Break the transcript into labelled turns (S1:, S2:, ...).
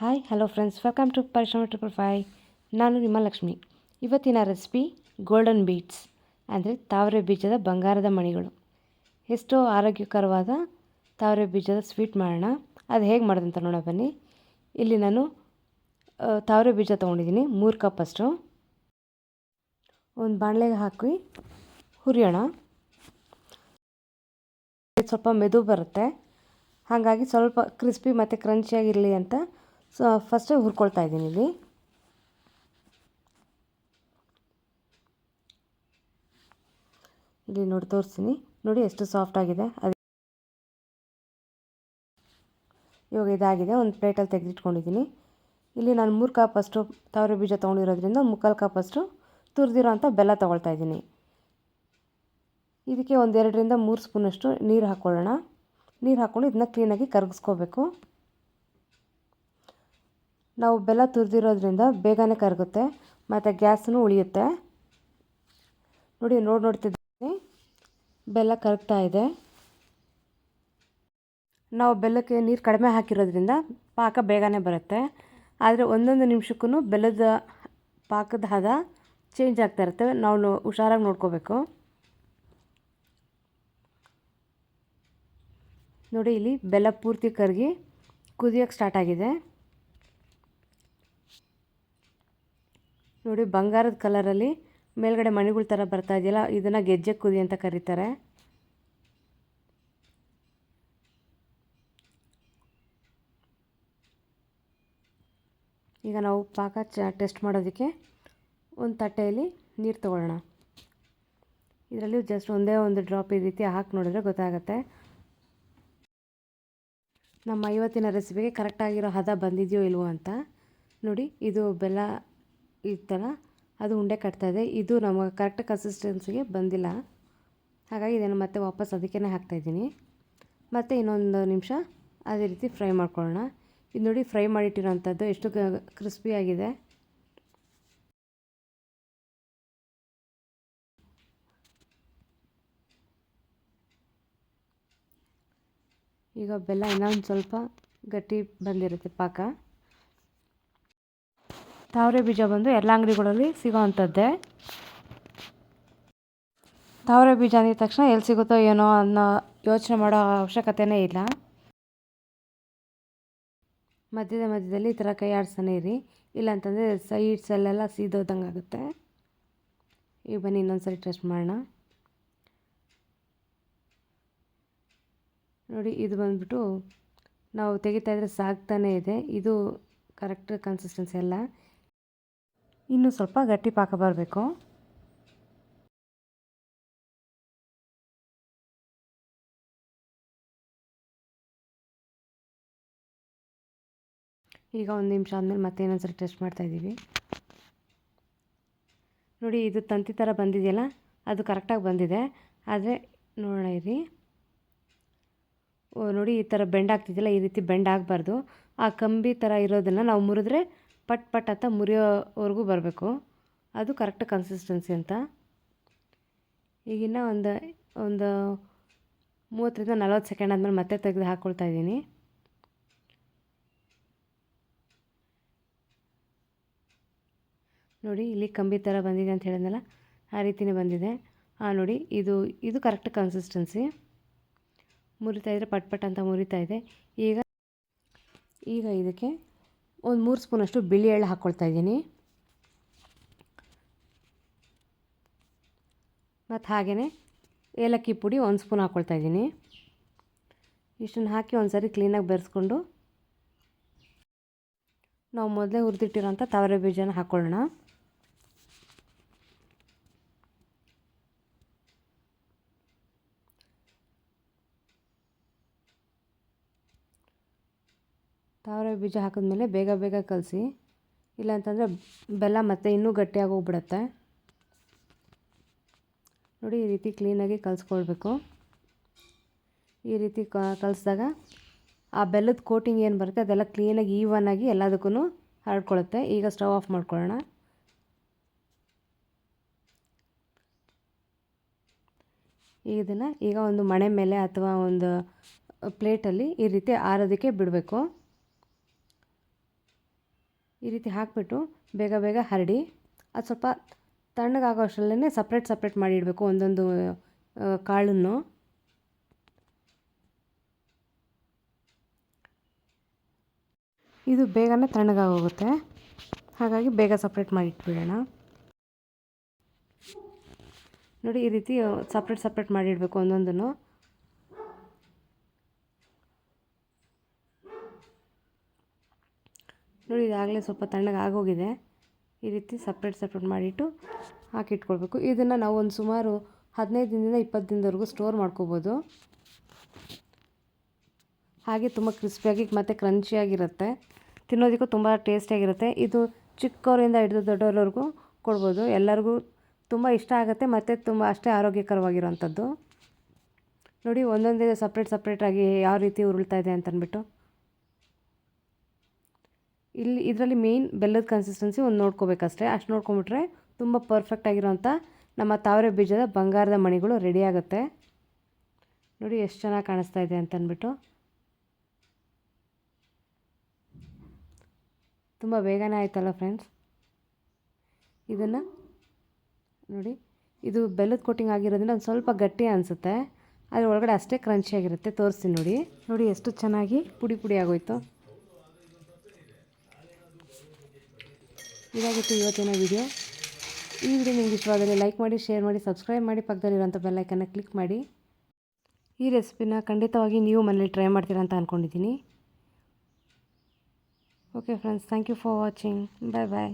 S1: Hi hello friends, welcome to Parishrama 555. ನಾನು ನಿಮ್ಮ ಲಕ್ಷ್ಮಿ. ಇವತ್ತಿನ ರೆಸಿಪಿ ಗೋಲ್ಡನ್ ಬೀಟ್ಸ್ ಅಂದರೆ ತಾವರೆ ಬೀಜದ ಬಂಗಾರದ ಮಣಿಗಳು. ಎಷ್ಟೋ ಆರೋಗ್ಯಕರವಾದ ತಾವರೆ ಬೀಜದ ಸ್ವೀಟ್ ಮಾಡೋಣ. ಅದು ಹೇಗೆ ಮಾಡೋದಂತ ನೋಡೋ ಬನ್ನಿ. ಇಲ್ಲಿ ನಾನು ತಾವರೆ ಬೀಜ ತೊಗೊಂಡಿದ್ದೀನಿ 3 ಕಪ್ ಅಷ್ಟು. ಒಂದು ಬಾಣಲೆಗೆ ಹಾಕಿ ಹುರಿಯೋಣ. ಸ್ವಲ್ಪ ಮೆದು ಬರುತ್ತೆ, ಹಾಗಾಗಿ ಸ್ವಲ್ಪ ಕ್ರಿಸ್ಪಿ ಮತ್ತು ಕ್ರಂಚಿಯಾಗಿರಲಿ ಅಂತ ಫಸ್ಟೇ ಹುರ್ಕೊಳ್ತಾ ಇದ್ದೀನಿ. ಇಲ್ಲಿ ನೋಡಿ ತೋರಿಸ್ತೀನಿ, ನೋಡಿ ಎಷ್ಟು ಸಾಫ್ಟ್ ಆಗಿದೆ. ಅದು ಇವಾಗ ಇದಾಗಿದೆ. ಒಂದು ಪ್ಲೇಟಲ್ಲಿ ತೆಗೆದಿಟ್ಕೊಂಡಿದ್ದೀನಿ. ಇಲ್ಲಿ ನಾನು 3 ಕಪ್ ಅಷ್ಟು ತಾವರೆ ಬೀಜ ತೊಗೊಂಡಿರೋದ್ರಿಂದ 3/4 ಕಪ್ ಅಷ್ಟು ತುರಿದಿರೋ ಅಂಥ ಬೆಲ್ಲ ತೊಗೊಳ್ತಾ ಇದ್ದೀನಿ. ಇದಕ್ಕೆ 1-2ರಿಂದ 3 ಸ್ಪೂನಷ್ಟು ನೀರು ಹಾಕ್ಕೊಳ್ಳೋಣ. ನೀರು ಹಾಕ್ಕೊಂಡು ಇದನ್ನ ಕ್ಲೀನಾಗಿ ಕರಗಿಸ್ಕೋಬೇಕು. ನಾವು ಬೆಲ್ಲ ತುರಿದಿರೋದ್ರಿಂದ ಬೇಗನೆ ಕರಗುತ್ತೆ ಮತ್ತು ಗ್ಯಾಸನ್ನು ಉಳಿಯುತ್ತೆ. ನೋಡ್ತಿದ್ದೀನಿ, ಬೆಲ್ಲ ಕರಗ್ತಾ ಇದೆ. ನಾವು ಬೆಲ್ಲಕ್ಕೆ ನೀರು ಕಡಿಮೆ ಹಾಕಿರೋದ್ರಿಂದ ಪಾಕ ಬೇಗನೆ ಬರುತ್ತೆ. ಆದರೆ ಒಂದೊಂದು ನಿಮಿಷಕ್ಕೂ ಬೆಲ್ಲದ ಪಾಕದ ಹದ ಚೇಂಜ್ ಆಗ್ತಾ ಇರುತ್ತೆ. ನಾವು ಹುಷಾರಾಗಿ ನೋಡ್ಕೋಬೇಕು. ನೋಡಿ, ಇಲ್ಲಿ ಬೆಲ್ಲ ಪೂರ್ತಿ ಕರಗಿ ಕುದಿಯೋಕ್ಕೆ ಸ್ಟಾರ್ಟ್ ಆಗಿದೆ. ನೋಡಿ, ಬಂಗಾರದ ಕಲರಲ್ಲಿ ಮೇಲ್ಗಡೆ ಮಣಿಗಳ ಥರ ಬರ್ತಾ ಇದೆಯಲ್ಲ, ಇದನ್ನು ಗೆಜ್ಜೆ ಕುದಿ ಅಂತ ಕರೀತಾರೆ. ಈಗ ನಾವು ಪಾಕ ಟೆಸ್ಟ್ ಮಾಡೋದಕ್ಕೆ ಒಂದು ತಟ್ಟೆಯಲ್ಲಿ ನೀರು ತೊಗೊಳ್ಳೋಣ. ಇದರಲ್ಲಿ ಜಸ್ಟ್ ಒಂದೇ ಒಂದು ಡ್ರಾಪ್ ಈ ರೀತಿ ಹಾಕಿ ನೋಡಿದ್ರೆ ಗೊತ್ತಾಗುತ್ತೆ ನಮ್ಮ ಇವತ್ತಿನ ರೆಸಿಪಿಗೆ ಕರೆಕ್ಟಾಗಿರೋ ಹದ ಬಂದಿದೆಯೋ ಇಲ್ವೋ ಅಂತ. ನೋಡಿ, ಇದು ಬೆಲ್ಲ ಈ ಥರ ಅದು ಉಂಡೆ ಕಟ್ತಾಯಿದೆ. ಇದು ನಮಗೆ ಕರೆಕ್ಟ್ ಕನ್ಸಿಸ್ಟೆನ್ಸಿಗೆ ಬಂದಿಲ್ಲ, ಹಾಗಾಗಿ ಇದನ್ನು ಮತ್ತೆ ವಾಪಸ್ ಅದಕ್ಕೇ ಹಾಕ್ತಾಯಿದ್ದೀನಿ. ಮತ್ತು ಇನ್ನೊಂದು ನಿಮಿಷ ಅದೇ ರೀತಿ ಫ್ರೈ ಮಾಡ್ಕೊಳ್ಳೋಣ. ಇದು ನೋಡಿ, ಫ್ರೈ ಮಾಡಿಟ್ಟಿರೋಂಥದ್ದು ಎಷ್ಟು ಕ್ರಿಸ್ಪಿಯಾಗಿದೆ. ಈಗ ಬೆಲ್ಲ ಇನ್ನೊಂದು ಸ್ವಲ್ಪ ಗಟ್ಟಿ ಬಂದಿರುತ್ತೆ ಪಾಕ. ತಾವರೆ ಬೀಜ ಬಂದು ಎಲ್ಲ ಅಂಗಡಿಗಳಲ್ಲಿ ಸಿಗೋ ಅಂಥದ್ದೇ. ತಾವರೆ ಬೀಜ ಅಂದಿದ ತಕ್ಷಣ ಎಲ್ಲಿ ಸಿಗುತ್ತೋ ಏನೋ ಅನ್ನೋ ಯೋಚನೆ ಮಾಡೋ ಅವಶ್ಯಕತೆಯೇ ಇಲ್ಲ. ಮಧ್ಯದಲ್ಲಿ ಈ ಥರ ಕೈ ಆಡಿಸ್ತಾನೆ ಇರಿ, ಇಲ್ಲಾಂತಂದರೆ ಸೈಡ್ಸಲ್ಲೆಲ್ಲ ಸೀದೋದಂಗೆ ಆಗುತ್ತೆ. ಈಗ ಬನ್ನಿ ಇನ್ನೊಂದು ಸರಿ ಟೆಸ್ಟ್ ಮಾಡೋಣ. ನೋಡಿ, ಇದು ಬಂದ್ಬಿಟ್ಟು ನಾವು ತೆಗಿತಾ ಇದ್ರೆ ಸಾಗ್ತಾನೇ ಇದೆ. ಇದು ಕರೆಕ್ಟ್ ಕನ್ಸಿಸ್ಟೆನ್ಸಿ ಅಲ್ಲ, ಇನ್ನೂ ಸ್ವಲ್ಪ ಗಟ್ಟಿ ಪಾಕ ಬರಬೇಕು. ಈಗ 1 ನಿಮಿಷ ಆದಮೇಲೆ ಮತ್ತೆ ಇನ್ನೊಂದ್ಸರಿ ಟೆಸ್ಟ್ ಮಾಡ್ತಾಯಿದ್ದೀವಿ. ನೋಡಿ, ಇದು ತಂತಿ ಥರ ಬಂದಿದೆಯಲ್ಲ, ಅದು ಕರೆಕ್ಟಾಗಿ ಬಂದಿದೆ. ಆದರೆ ನೋಡೋಣ ಇರಿ. ನೋಡಿ, ಈ ಥರ ಬೆಂಡ್ ಆಗ್ತಿದೆಯಲ್ಲ, ಈ ರೀತಿ ಬೆಂಡ್ ಆಗಬಾರ್ದು. ಆ ಕಂಬಿ ಥರ ಇರೋದನ್ನು ನಾವು ಮುರಿದ್ರೆ ಪಟ್ ಪಟ್ ಅಂತ ಮುರಿಯೋವರೆಗೂ ಬರಬೇಕು. ಅದು ಕರೆಕ್ಟ್ ಕನ್ಸಿಸ್ಟೆನ್ಸಿ ಅಂತ. ಈಗಿನ್ನ ಒಂದು 30-40 ಸೆಕೆಂಡ್ ಆದಮೇಲೆ ಮತ್ತೆ ತೆಗೆದು ಹಾಕ್ಕೊಳ್ತಾ ಇದ್ದೀನಿ. ನೋಡಿ, ಇಲ್ಲಿ ಕಂಬಿ ಥರ ಬಂದಿದೆ ಅಂತ ಹೇಳಿದ್ನಲ್ಲ, ಆ ರೀತಿಯೇ ಬಂದಿದೆ. ನೋಡಿ, ಇದು ಕರೆಕ್ಟ್ ಕನ್ಸಿಸ್ಟೆನ್ಸಿ. ಮುರಿತಾ ಇದ್ದರೆ ಪಟ್ ಪಟ್ ಅಂತ ಮುರಿತಾ ಇದೆ. ಈಗ ಇದಕ್ಕೆ ಒಂದು 3 ಸ್ಪೂನಷ್ಟು ಬಿಳಿ ಎಳ್ಳು ಹಾಕ್ಕೊಳ್ತಾ ಇದ್ದೀನಿ. ಮತ್ತು ಹಾಗೆಯೇ ಏಲಕ್ಕಿ ಪುಡಿ 1 ಸ್ಪೂನ್ ಹಾಕ್ಕೊಳ್ತಾ ಇದ್ದೀನಿ. ಇಷ್ಟನ್ನು ಹಾಕಿ ಒಂದು ಸಾರಿ ಕ್ಲೀನಾಗಿ ಬೆರೆಸ್ಕೊಂಡು ನಾವು ಮೊದಲೇ ಹುರಿದಿಟ್ಟಿರೋಂಥ ತಾವರೆ ಬೀಜನ ಹಾಕ್ಕೊಳ್ಳೋಣ. ತಾವರೆ ಬೀಜ ಹಾಕಿದ್ಮೇಲೆ ಬೇಗ ಕಲಸಿ, ಇಲ್ಲಾಂತಂದರೆ ಬೆಲ್ಲ ಮತ್ತೆ ಇನ್ನೂ ಗಟ್ಟಿಯಾಗಿ ಹೋಗ್ಬಿಡುತ್ತೆ. ನೋಡಿ, ಈ ರೀತಿ ಕ್ಲೀನಾಗಿ ಕಲಿಸ್ಕೊಳ್ಬೇಕು. ಈ ರೀತಿ ಕಲಿಸಿದಾಗ ಆ ಬೆಲ್ಲದ ಕೋಟಿಂಗ್ ಏನು ಬರುತ್ತೆ ಅದೆಲ್ಲ ಕ್ಲೀನಾಗಿ ಈವನ್ನಾಗಿ ಎಲ್ಲದಕ್ಕೂ ಹರಡ್ಕೊಳ್ಳುತ್ತೆ. ಈಗ ಸ್ಟವ್ ಆಫ್ ಮಾಡ್ಕೊಳ್ಳೋಣ. ಇದನ್ನು ಈಗ ಒಂದು ಮಣೆ ಮೇಲೆ ಅಥವಾ ಒಂದು ಪ್ಲೇಟಲ್ಲಿ ಈ ರೀತಿ ಆರೋದಕ್ಕೆ ಬಿಡಬೇಕು. ಈ ರೀತಿ ಹಾಕಿಬಿಟ್ಟು ಬೇಗ ಬೇಗ ಹರಡಿ ಅದು ಸ್ವಲ್ಪ ತಣ್ಣಗಾಗೋ ಅಷ್ಟರಲ್ಲೇ ಸಪ್ರೇಟ್ ಮಾಡಿ ಇಡಬೇಕು ಒಂದೊಂದು ಕಾಳನ್ನು. ಇದು ಬೇಗನೆ ತಣ್ಣಗಾಗೋಗುತ್ತೆ, ಹಾಗಾಗಿ ಬೇಗ ಸಪ್ರೇಟ್ ಮಾಡಿ ಇಟ್ಬಿಡೋಣ. ನೋಡಿ ಈ ರೀತಿ ಸಪ್ರೇಟ್ ಮಾಡಿ ಇಡಬೇಕು ಒಂದೊಂದನ್ನು. ನೋಡಿ ಇದಾಗಲೇ ಸ್ವಲ್ಪ ತಣ್ಣಗಾಗೋಗಿದೆ. ಈ ರೀತಿ ಸಪ್ರೇಟ್ ಮಾಡಿಟ್ಟು ಹಾಕಿಟ್ಕೊಳ್ಬೇಕು. ಇದನ್ನು ನಾವು ಒಂದು ಸುಮಾರು 15 ದಿನದಿಂದ 20 ದಿನದವರೆಗೂ ಸ್ಟೋರ್ ಮಾಡ್ಕೋಬೋದು. ಹಾಗೆ ತುಂಬ ಕ್ರಿಸ್ಪಿಯಾಗಿ ಮತ್ತು ಕ್ರಂಚಿಯಾಗಿರುತ್ತೆ, ತಿನ್ನೋದಕ್ಕೂ ತುಂಬ ಟೇಸ್ಟಿಯಾಗಿರುತ್ತೆ. ಇದು ಚಿಕ್ಕವರಿಂದ ಹಿಡಿದು ದೊಡ್ಡವರವರೆಗೂ ಕೊಡ್ಬೋದು, ಎಲ್ಲರಿಗೂ ತುಂಬ ಇಷ್ಟ ಆಗುತ್ತೆ ಮತ್ತು ತುಂಬ ಅಷ್ಟೇ ಆರೋಗ್ಯಕರವಾಗಿರೋವಂಥದ್ದು. ನೋಡಿ ಒಂದೊಂದೇ ಸಪ್ರೇಟಾಗಿ ಯಾವ ರೀತಿ ಉರುಳ್ತಾ ಇದೆ ಅಂತಂದ್ಬಿಟ್ಟು. ಇದರಲ್ಲಿ ಮೇಯ್ನ್ ಬೆಲ್ಲದ ಕನ್ಸಿಸ್ಟೆನ್ಸಿ ಒಂದು ನೋಡ್ಕೋಬೇಕಷ್ಟೇ. ಅಷ್ಟು ನೋಡ್ಕೊಂಬಿಟ್ರೆ ತುಂಬ ಪರ್ಫೆಕ್ಟಾಗಿರೋಂಥ ನಮ್ಮ ತಾವರೆ ಬೀಜದ ಬಂಗಾರದ ಮಣಿಗಳು ರೆಡಿ ಆಗುತ್ತೆ. ನೋಡಿ ಎಷ್ಟು ಚೆನ್ನಾಗಿ ಕಾಣಿಸ್ತಾ ಇದೆ ಅಂತಂದ್ಬಿಟ್ಟು. ತುಂಬ ಬೇಗನೆ ಆಯ್ತಲ್ಲ ಫ್ರೆಂಡ್ಸ್. ಇದನ್ನು ನೋಡಿ, ಇದು ಬೆಲ್ಲದ ಕೋಟಿಂಗ್ ಆಗಿರೋದ್ರಿಂದ ಒಂದು ಸ್ವಲ್ಪ ಗಟ್ಟಿ ಅನಿಸುತ್ತೆ, ಅದ್ರ ಒಳಗಡೆ ಅಷ್ಟೇ ಕ್ರಂಚಿಯಾಗಿರುತ್ತೆ. ತೋರಿಸ್ತೀನಿ ನೋಡಿ ಎಷ್ಟು ಚೆನ್ನಾಗಿ ಪುಡಿ ಆಗೋಯ್ತು. ಇದಾಗಿತ್ತು ಇವತ್ತಿನ ವಿಡಿಯೋ. ಈ ವಿಡಿಯೋ ನಿಮ್ಗೆ ಇಷ್ಟವಾದರೆ ಲೈಕ್ ಮಾಡಿ, ಶೇರ್ ಮಾಡಿ, ಸಬ್ಸ್ಕ್ರೈಬ್ ಮಾಡಿ, ಪಕ್ಕದಲ್ಲಿರೋಂಥ ಬೆಲ್ಲೈಕನ್ನ ಕ್ಲಿಕ್ ಮಾಡಿ. ಈ ರೆಸಿಪಿನ ಖಂಡಿತವಾಗಿ ನೀವು ಮನೇಲಿ ಟ್ರೈ ಮಾಡ್ತೀರಾ ಅಂತ ಅಂದ್ಕೊಂಡಿದ್ದೀನಿ. Okay friends, thank you for watching. Bye.